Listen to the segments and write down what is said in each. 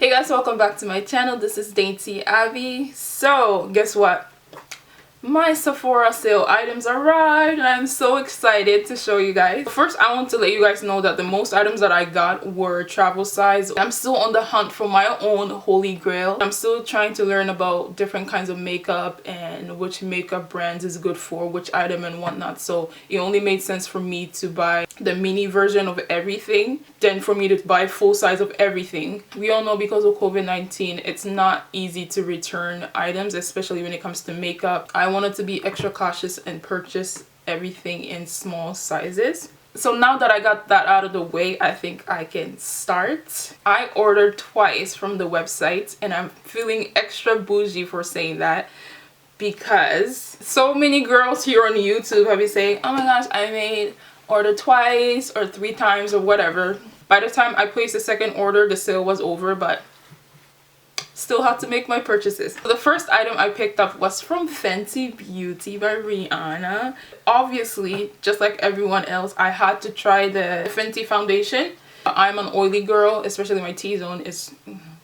Hey guys, welcome back to my channel. This is Dainty Abby. So guess what? My Sephora sale items arrived and I'm so excited to show you guys. First, I want to let you guys know that the most items that I got were travel size. I'm still on the hunt for my own holy grail. I'm still trying to learn about different kinds of makeup and which makeup brands is good for which item and whatnot. So it only made sense for me to buy the mini version of everything than for me to buy full size of everything. We all know because of COVID-19 it's not easy to return items, especially when it comes to makeup. I wanted to be extra cautious and purchase everything in small sizes. So now that I got that out of the way, I think I can start. I ordered twice from the website and I'm feeling extra bougie for saying that because so many girls here on YouTube have been saying, oh my gosh, I made order twice or 3 times or whatever. By the time I placed the second order, the sale was over, but still had to make my purchases. The first item I picked up was from Fenty Beauty by Rihanna. Obviously, just like everyone else, I had to try the Fenty foundation. I'm an oily girl, especially my T-zone is,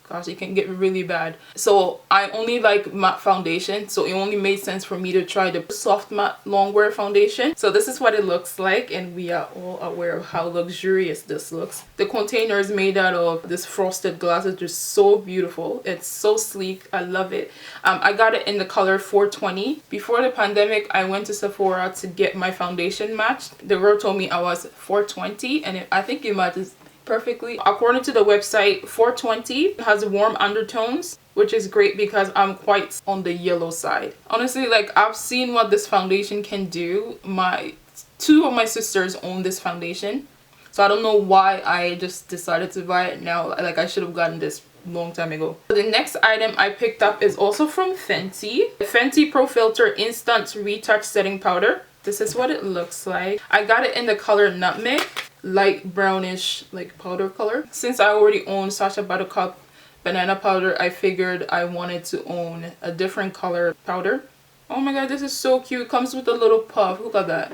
gosh, it can get really bad. So I only like matte foundation, so it only made sense for me to try the soft matte Longwear foundation. So this is what it looks like, and we are all aware of how luxurious this looks. The container is made out of this frosted glass. It's just so beautiful. It's so sleek. I love it. I got it in the color 420. Before the pandemic, I went to Sephora to get my foundation matched. The girl told me I was 420, and I think it matches perfectly. According to the website, 420 has warm undertones, which is great because I'm quite on the yellow side. Honestly, like, I've seen what this foundation can do. Two of my sisters own this foundation, so I don't know why I just decided to buy it now. Like, I should have gotten this long time ago. The next item I picked up is also from Fenty. Fenty Pro Filt'r Instant Retouch Setting Powder. This is what it looks like. I got it in the color Nutmeg, light brownish like powder color. Since I already own Sacha Buttercup banana powder, I figured I wanted to own a different color powder. Oh my god, this is so cute. It comes with a little puff. Look at that.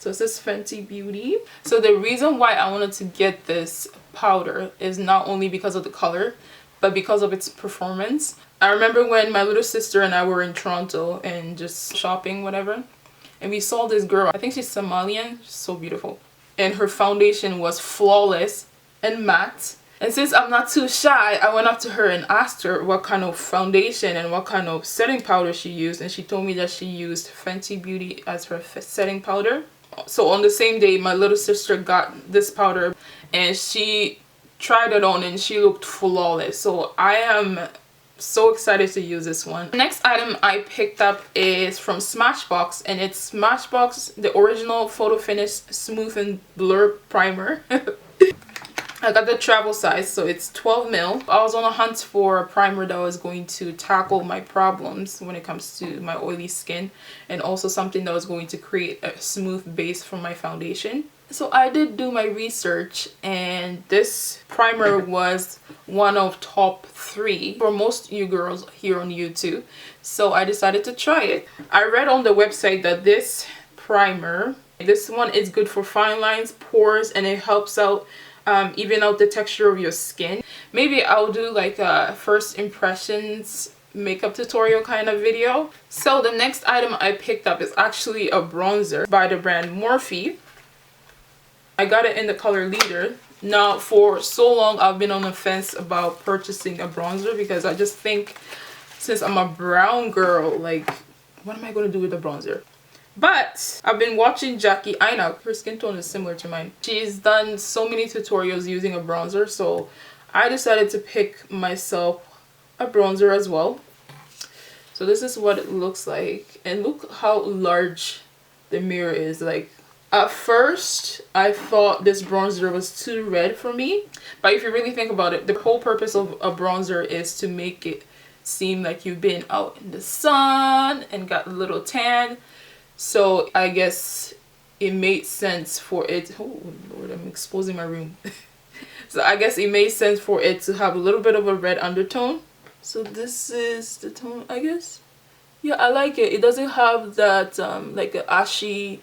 So this is Fenty Beauty. So the reason why I wanted to get this powder is not only because of the color, but because of its performance. I remember when my little sister and I were in Toronto and just shopping, whatever, and we saw this girl. I think she's Somalian. She's so beautiful. And her foundation was flawless and matte. And since I'm not too shy, I went up to her and asked her what kind of foundation and what kind of setting powder she used, and she told me that she used Fenty Beauty as her setting powder. So on the same day, my little sister got this powder and she tried it on and she looked flawless. So I am so excited to use this one. The next item I picked up is from Smashbox, and it's Smashbox the original photo finish smooth and blur primer. I got the travel size, so it's 12 mil. I was on a hunt for a primer that was going to tackle my problems when it comes to my oily skin, and also something that was going to create a smooth base for my foundation. So I did do my research, and this primer was one of top 3 for most you girls here on YouTube. So I decided to try it. I read on the website that this primer, this one is good for fine lines, pores, and it helps out even out the texture of your skin. Maybe I'll do like a first impressions makeup tutorial kind of video. So the next item I picked up is actually a bronzer by the brand MORPHE. I got it in the color Leader. Now, for so long I've been on the fence about purchasing a bronzer because I just think, since I'm a brown girl, like, what am I going to do with a bronzer? But I've been watching Jackie Aina. Her skin tone is similar to mine. She's done so many tutorials using a bronzer, so I decided to pick myself a bronzer as well. So this is what it looks like, and look how large the mirror is. Like, at first I thought this bronzer was too red for me, but if you really think about it, the whole purpose of a bronzer is to make it seem like you've been out in the sun and got a little tan. So I guess it made sense for it. Oh Lord, I'm exposing my room. So I guess it made sense for it to have a little bit of a red undertone. So this is the tone, I guess. Yeah, I like it. It doesn't have that like an ashy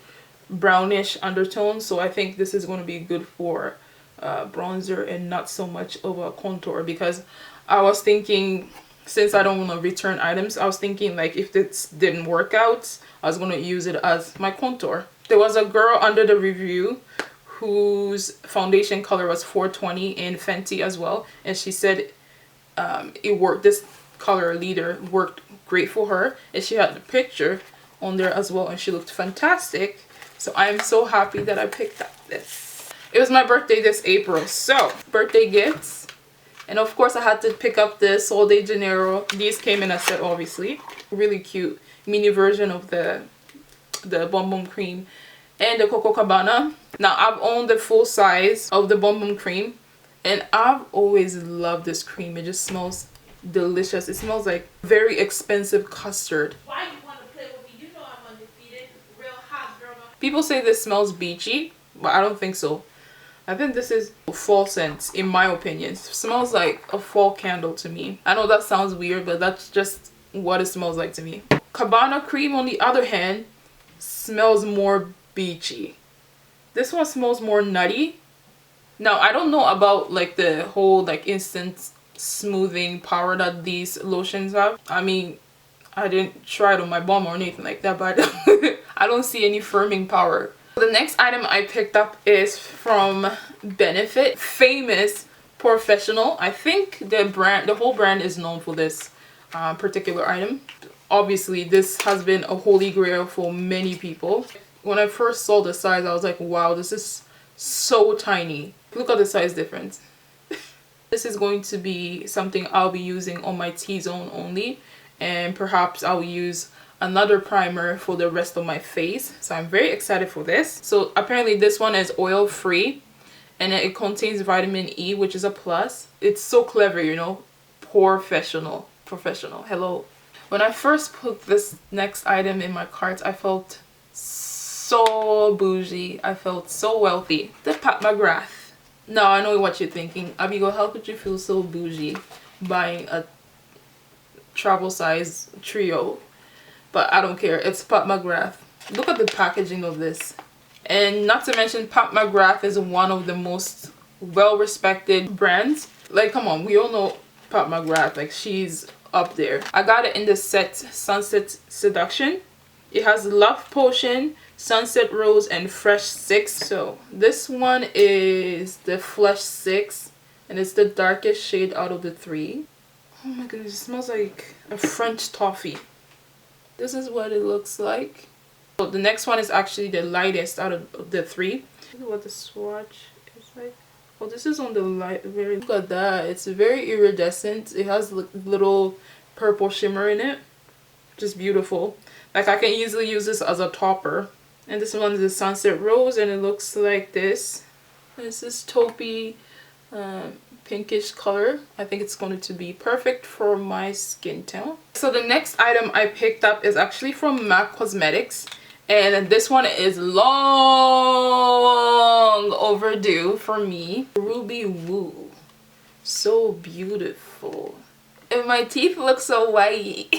brownish undertone, so I think this is going to be good for bronzer and not so much of a contour, because I was thinking, since I don't want to return items, I was thinking like if this didn't work out, I was going to use it as my contour. There was a girl under the review whose foundation color was 420 in Fenty as well, and she said it worked. This color leader worked great for her, and she had the picture on there as well, and she looked fantastic. So I'm so happy that I picked up this. It was my birthday this April, so birthday gifts. And of course I had to pick up this Sol de Janeiro. These came in a set, obviously. Really cute mini version of the Bum Bum Cream and the Coco Cabana. Now I've owned the full size of the Bum Bum Cream, and I've always loved this cream. It just smells delicious. It smells like very expensive custard. Why you want to play with me? You know I'm undefeated. Real hot girl. People say this smells beachy, but I don't think so. I think this is fall scents, in my opinion. It smells like a fall candle to me. I know that sounds weird, but that's just what it smells like to me. Cabana cream, on the other hand, smells more beachy. This one smells more nutty. Now, I don't know about like the whole like instant smoothing power that these lotions have. I mean, I didn't try it on my bum or anything like that, but I don't see any firming power. The next item I picked up is from Benefit, famous POREfessional. I think the whole brand is known for this particular item. Obviously, this has been a holy grail for many people. When I first saw the size, I was like, wow, this is so tiny. Look at the size difference. This is going to be something I'll be using on my T-zone only, and perhaps I'll use another primer for the rest of my face. So I'm very excited for this. So apparently this one is oil free, and it contains vitamin E, which is a plus. It's so clever, you know. POREfessional. Professional. Hello. When I first put this next item in my cart, I felt so bougie. I felt so wealthy. The McGrath. Now I know what you're thinking. Abigail, how could you feel so bougie buying a travel size trio? But I don't care. It's McGrath. Look at the packaging of this. And not to mention, McGrath is one of the most well-respected brands. Like, come on, we all know McGrath. Like, she's up there. I got it in the set Sunset Seduction. It has Love Potion, Sunset Rose, and Fresh 6. So this one is the Flesh 6, and it's the darkest shade out of the 3. Oh my goodness, it smells like a French toffee. This is what it looks like. So the next one is actually the lightest out of the 3. This is what the swatch is like. Oh, this is on the light. Look at that. It's very iridescent. It has little purple shimmer in it. Just beautiful. Like, I can easily use this as a topper. And this one is the Sunset Rose, and it looks like this. This is taupey pinkish color. I think it's going to be perfect for my skin tone. So the next item I picked up is actually from MAC Cosmetics, and this one is long overdue for me. Ruby Woo. So beautiful. And my teeth look so white.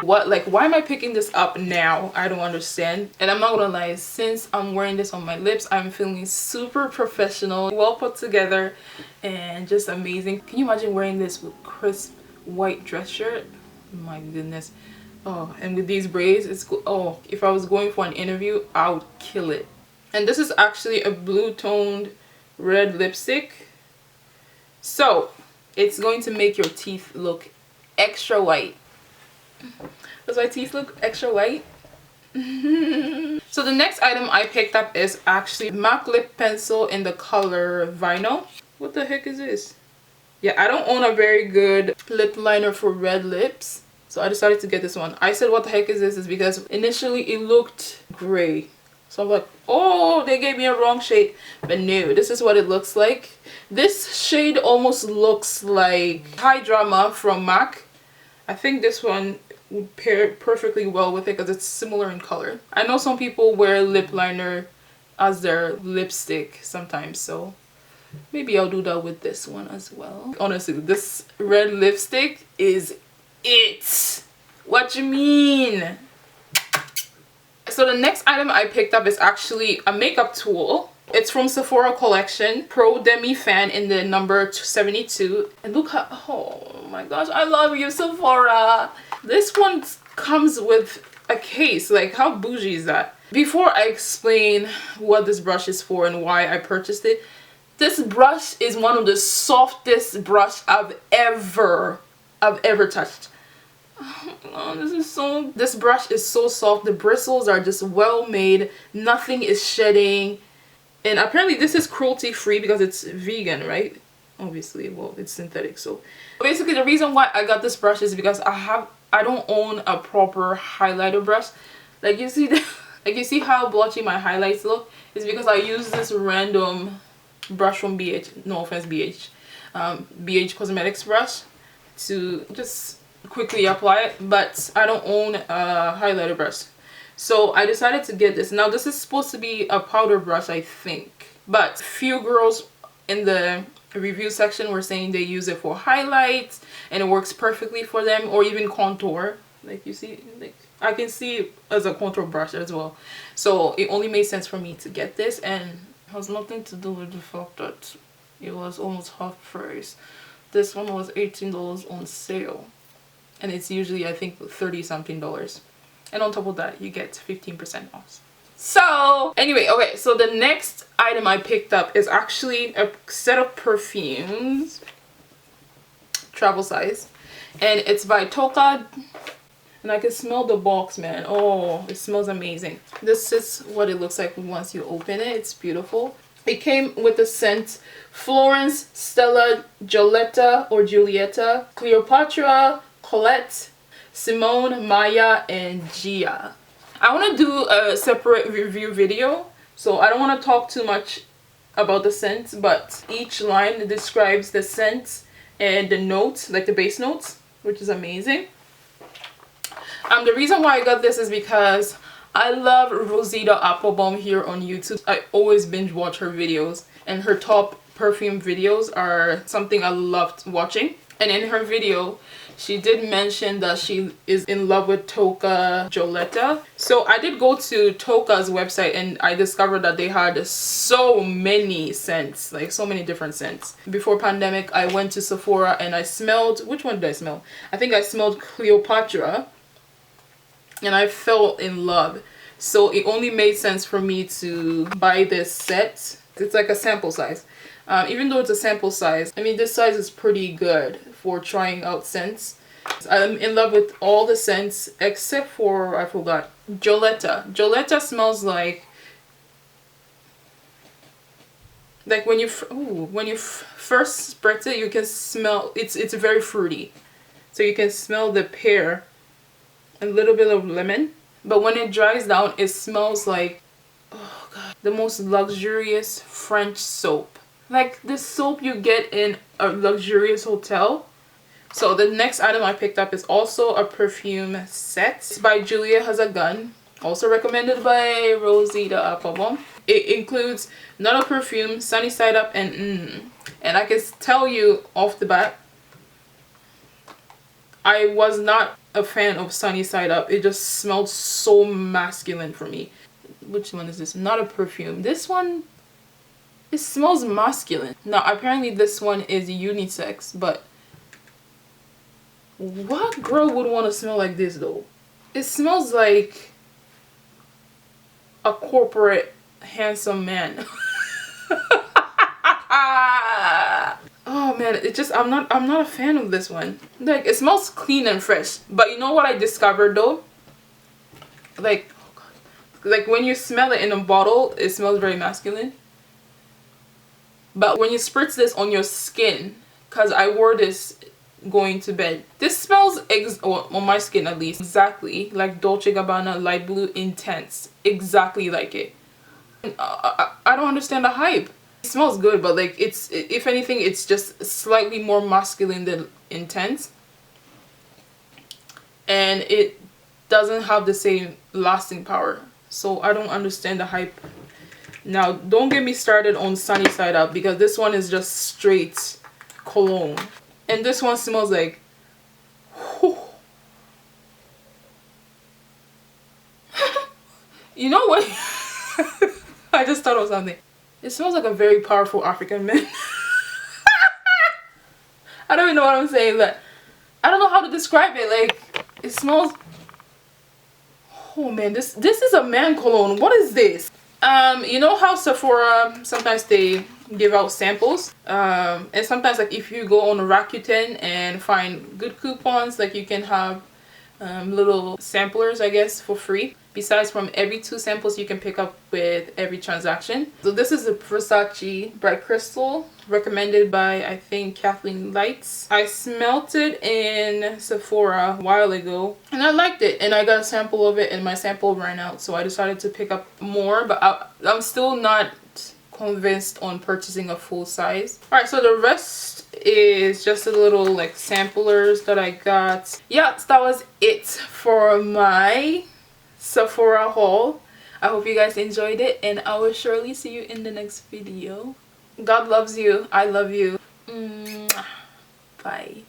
What, like, why am I picking this up now? I don't understand. And I'm not gonna lie, since I'm wearing this on my lips, I'm feeling super professional, well put together, and just amazing. Can you imagine wearing this with crisp white dress shirt? My goodness. Oh, and with these braids, it's cool. Oh, if I was going for an interview, I would kill it. And this is actually a blue toned red lipstick. So it's going to make your teeth look extra white. Does my teeth look extra white? So the next item I picked up is actually MAC lip pencil in the color Vinyl. What the heck is this? Yeah, I don't own a very good lip liner for red lips, so I decided to get this one. I said what the heck is this is because initially it looked gray. So I'm like, oh, they gave me a wrong shade. But no, this is what it looks like. This shade almost looks like High Drama from MAC. I think this one would pair perfectly well with it because it's similar in color. I know some people wear lip liner as their lipstick sometimes, so maybe I'll do that with this one as well. Honestly, this red lipstick is it. What you mean? So the next item I picked up is actually a makeup tool. It's from Sephora collection, Pro Demi Fan in the number 72. And look how, oh my gosh, I love you, Sephora. This one comes with a case. Like, how bougie is that? Before I explain what this brush is for and why I purchased it, this brush is one of the softest brush I've ever touched. Oh, this brush is so soft. The bristles are just well made. Nothing is shedding. And apparently this is cruelty free because it's vegan, right? Obviously, well, it's synthetic. So basically the reason why I got this brush is because I don't own a proper highlighter brush. Like, you see like, you see how blotchy my highlights look? It's because I use this random brush from BH, no offense BH, BH Cosmetics brush to just quickly apply it, but I don't own a highlighter brush. So I decided to get this. Now this is supposed to be a powder brush, I think, but few girls in the review section were saying they use it for highlights and it works perfectly for them, or even contour. Like, you see, like, I can see it as a contour brush as well. So it only made sense for me to get this, and it has nothing to do with the fact that it was almost half price. This one was $18 on sale, and it's usually, I think, $30 something. And on top of that, you get 15% off. So anyway, okay, so the next item I picked up is actually a set of perfumes, travel size, and it's by Toque. And I can smell the box, man. Oh, it smells amazing. This is what it looks like once you open it. It's beautiful. It came with the scent Florence, Stella, Giulietta or Giulietta, Cleopatra, Colette, Simone, Maya, and Gia. I want to do a separate review video, so I don't want to talk too much about the scents, but each line describes the scent and the notes, like the base notes, which is amazing. The reason why I got this is because I love Rosita Applebaum here on YouTube. I always binge watch her videos, and her top perfume videos are something I loved watching. And in her video, she did mention that she is in love with Toque Giulietta. So I did go to Toque's website and I discovered that they had so many scents, like so many different scents. Before pandemic, I went to Sephora and I smelled, which one did I smell? I think I smelled Cleopatra, and I fell in love. So it only made sense for me to buy this set. It's like a sample size. Even though it's a sample size, I mean, this size is pretty good for trying out scents. I'm in love with all the scents except for, I forgot, Giulietta. Giulietta smells like when you first spritz it, you can smell it's very fruity. So you can smell the pear, a little bit of lemon, but when it dries down, it smells like, oh god, the most luxurious French soap. Like the soap you get in a luxurious hotel. So the next item I picked up is also a perfume set. It's by Julia Has a Gun, also recommended by Rosita Applebaum. It includes Not a Perfume, Sunny Side Up, and I can tell you off the bat, I was not a fan of Sunny Side Up. It just smelled so masculine for me. Which one is this? Not a Perfume. This one, it smells masculine. Now apparently this one is unisex, but what girl would want to smell like this though? It smells like a corporate handsome man. Oh man, it just, I'm not a fan of this one. Like, it smells clean and fresh, but you know what I discovered though? Like, oh god, like when you smell it in a bottle, it smells very masculine. But when you spritz this on your skin, because I wore this going to bed, this smells on my skin at least exactly like Dolce & Gabbana Light Blue Intense, exactly like it. I don't understand the hype. It smells good, but like, it's, if anything, it's just slightly more masculine than Intense, and it doesn't have the same lasting power. So I don't understand the hype. Now don't get me started on Sunny Side Up, because this one is just straight cologne, and this one smells like, whew. You know what? I just thought of something. It smells like a very powerful African man. I don't even know what I'm saying, but I don't know how to describe it. Like, it smells... Oh man, this is a man cologne. What is this? You know how Sephora sometimes they give out samples, and sometimes like if you go on Rakuten and find good coupons, like you can have little samplers, I guess, for free. Besides, from every 2 samples you can pick up with every transaction. So this is a Versace Bright Crystal, recommended by, I think, Kathleen Lights. I smelt it in Sephora a while ago and I liked it, and I got a sample of it and my sample ran out, so I decided to pick up more, but I'm still not convinced on purchasing a full size. Alright, so the rest is just a little like samplers that I got. Yeah, so that was it for my Sephora haul. I hope you guys enjoyed it, and I will surely see you in the next video. God loves you. I love you. Bye.